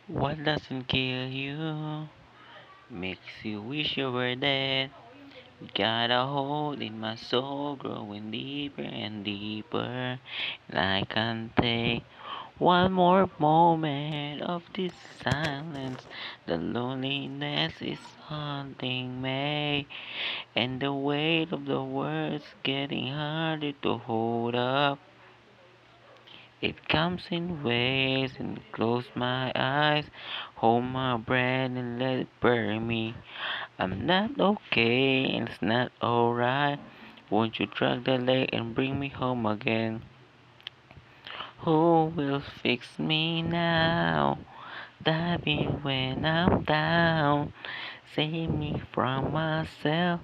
What doesn't kill you makes you wish you were dead. Got a hold in my soul, growing deeper and deeper. And I can't take one more moment of this silence. The loneliness is haunting me, and the weight of the words getting harder to hold up. It comes in waves and close my eyes, hold my breath and let it bury me. I'm not okay and it's not alright. Won't you drag the leg and bring me home again? Who will fix me now? Dive in when I'm down. Save me from myself.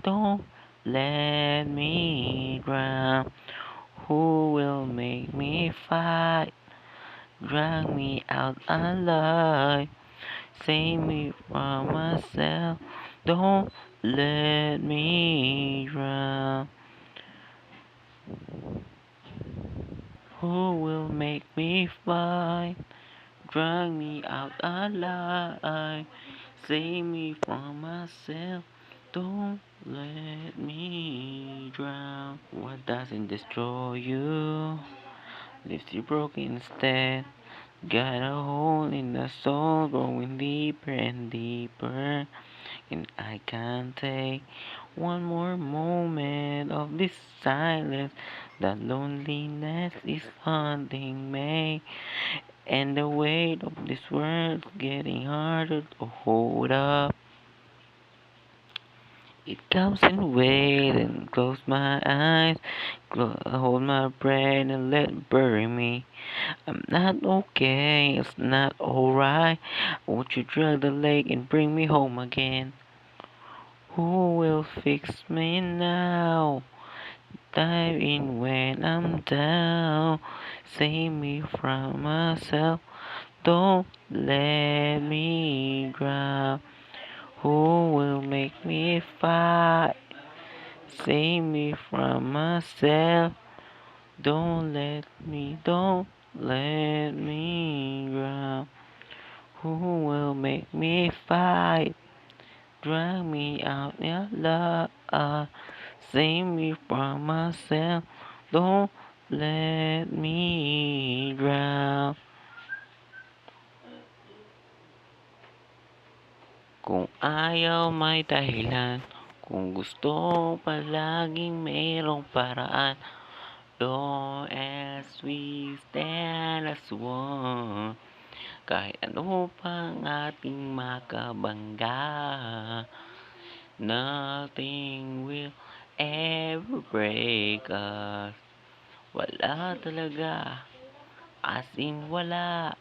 Don't let me drown. Who will make me fight? Drag me out alive. Save me from myself. Don't let me drown. Who will make me fight? Drag me out alive. Save me from myself. Don't let me drown. What doesn't destroy you leaves you broken instead. Got a hole in the soul, growing deeper and deeper. And I can't take one more moment of this silence. The loneliness is haunting me, and the weight of this world's getting harder to hold up. It comes in waves and close my eyes, hold my breath and let it bury me. I'm not okay, it's not alright. Won't you drag the leg and bring me home again? Who will fix me now? Dive in when I'm down. Save me from myself. Don't let me drown. Who will make me fight? Save me from myself. Don't let me drown. Who will make me fight? Drag me out your love. Save me from myself. Don't let me drown. Kung ayaw may dahilan, kung gusto palaging mayroong paraan. Long as we stand as one, kahit ano pang ating makabangga, nothing will ever break us. Wala talaga, as in wala.